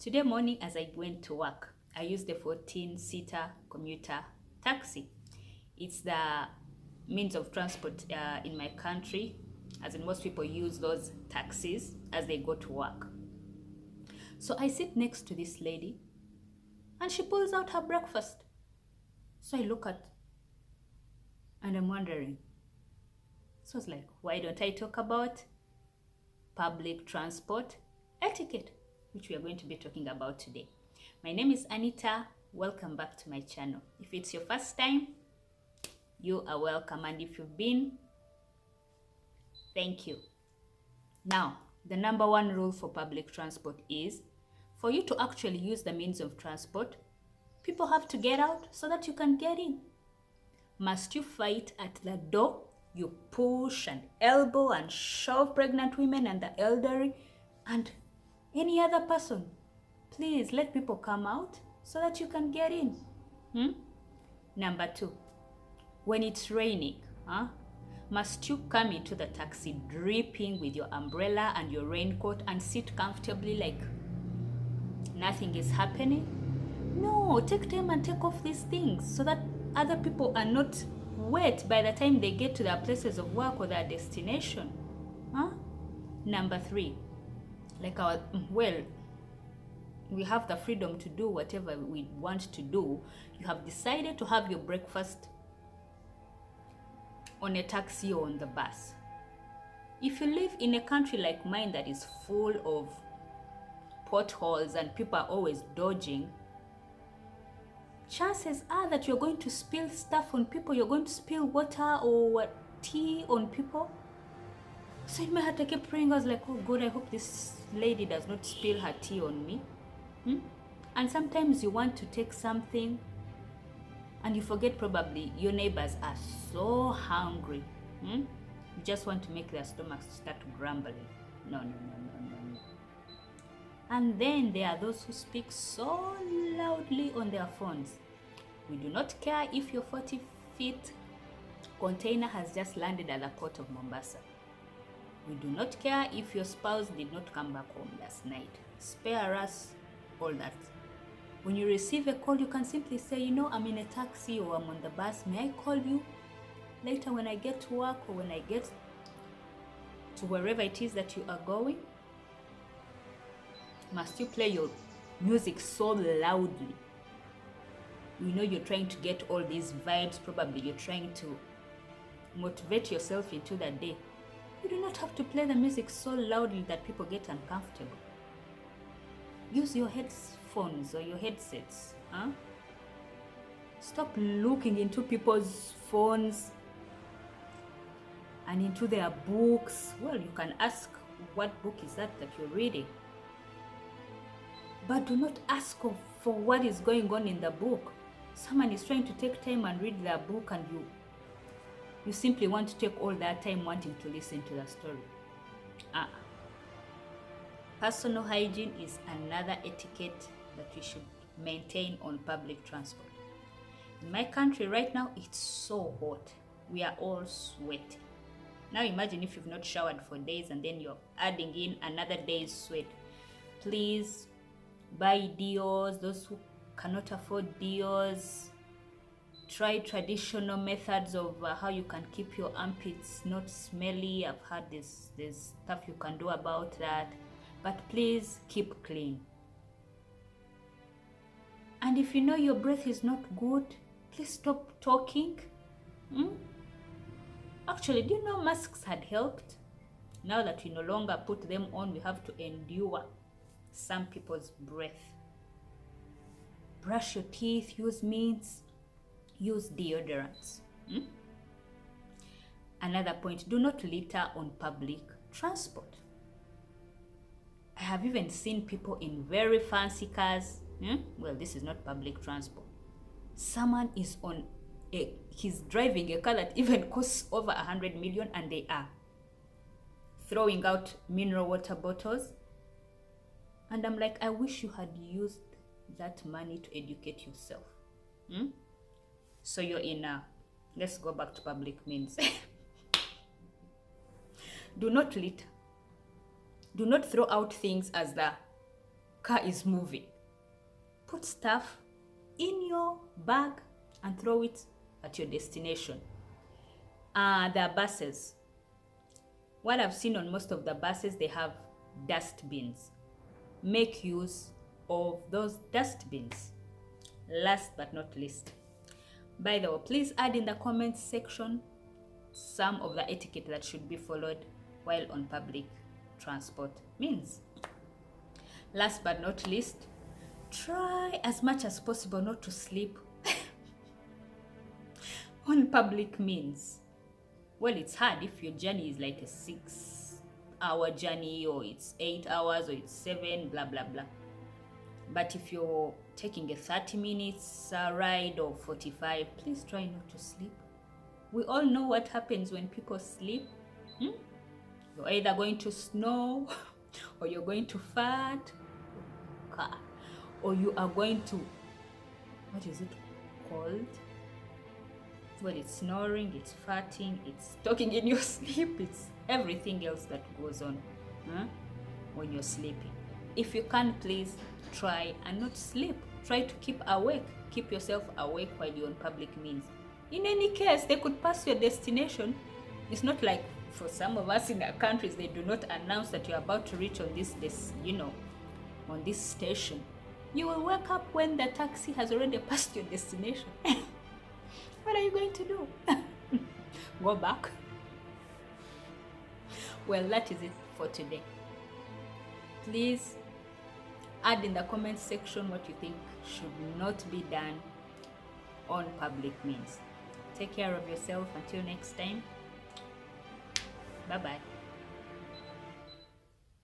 Today morning as I went to work, I used the 14-seater commuter taxi. It's the means of transport in my country, as in most people use those taxis as they go to work. So I sit next to this lady and she pulls out her breakfast. So I look at and I'm wondering. So it's like, why don't I talk about public transport etiquette, which we are going to be talking about today. My name is Anita. Welcome back to my channel. If it's your first time, you are welcome. And if you've been, thank you. Now, the number one rule for public transport is for you to actually use the means of transport, people have to get out so that you can get in. Must you fight at the door? You push and elbow and shove pregnant women and the elderly and any other person. Please let people come out so that you can get in. Number two, when it's raining, must you come into the taxi dripping with your umbrella and your raincoat and sit comfortably like nothing is happening? No, take time and take off these things so that other people are not wet by the time they get to their places of work or their destination. Number three, we have the freedom to do whatever we want to do. You have decided to have your breakfast on a taxi or on the bus. If you live in a country like mine that is full of potholes and people are always dodging, chances are that you're going to spill stuff on people. You're going to spill water or tea on people. So in my heart I kept praying. I was like, oh God, I hope this lady does not spill her tea on me. And sometimes you want to take something and you forget probably your neighbors are so hungry. You just want to make their stomachs start grumbling. No. And then there are those who speak so loudly on their phones. We do not care if your 40-feet container has just landed at the port of Mombasa. We do not care if your spouse did not come back home last night. Spare us all that. When you receive a call, you can simply say, I'm in a taxi or I'm on the bus. May I call you later when I get to work or when I get to wherever it is that you are going? Must you play your music so loudly? You're trying to get all these vibes. Probably you're trying to motivate yourself into the day. You do not have to play the music so loudly that people get uncomfortable. Use your headphones or your headsets. Stop looking into people's phones and into their books. Well, you can ask, what book is that you're reading? But do not ask for what is going on in the book. Someone is trying to take time and read their book and you simply want to take all that time wanting to listen to the story. Personal hygiene is another etiquette that we should maintain on public transport. In my country right now, it's so hot. We are all sweaty. Now imagine if you've not showered for days and then you're adding in another day's sweat. Please buy deos. Those who cannot afford deos, try traditional methods of how you can keep your armpits not smelly. I've heard there's stuff you can do about that. But please keep clean. And if you know your breath is not good, please stop talking. Actually, do you know masks had helped? Now that we no longer put them on, we have to endure some people's breath. Brush your teeth, use mints, use deodorants. Another point, do not litter on public transport. I have even seen people in very fancy cars. Well, this is not public transport. Someone is he's driving a car that even costs over 100 million and they are throwing out mineral water bottles. And I'm like, I wish you had used that money to educate yourself. So you're in let's go back to public means. Do not litter. Do not throw out things as the car is moving. Put stuff in your bag and throw it at your destination. There are buses. What I've seen on most of the buses, they have dust bins. Make use of those dust bins. Last but not least, by the way, please add in the comments section some of the etiquette that should be followed while on public transport means. Last but not least, try as much as possible not to sleep on public means. Well, it's hard if your journey is like a 6-hour journey, or it's 8 hours, or it's 7, blah blah blah. But if you're taking a 30 minutes ride or 45, please try not to sleep. We all know what happens when people sleep. You're either going to snore, or you're going to fart, or you are going to, what is it called? Well, it's snoring, it's farting, it's talking in your sleep, it's everything else that goes on when you're sleeping. If you can, please try and not sleep. Try to keep awake. Keep yourself awake while you're on public means. In any case, they could pass your destination. It's not like for some of us in our countries, they do not announce that you're about to reach on this on this station. You will wake up when the taxi has already passed your destination. What are you going to do? Go back? Well, that is it for today. Please add in the comment section what you think should not be done on public means. Take care of yourself until next time. Bye bye.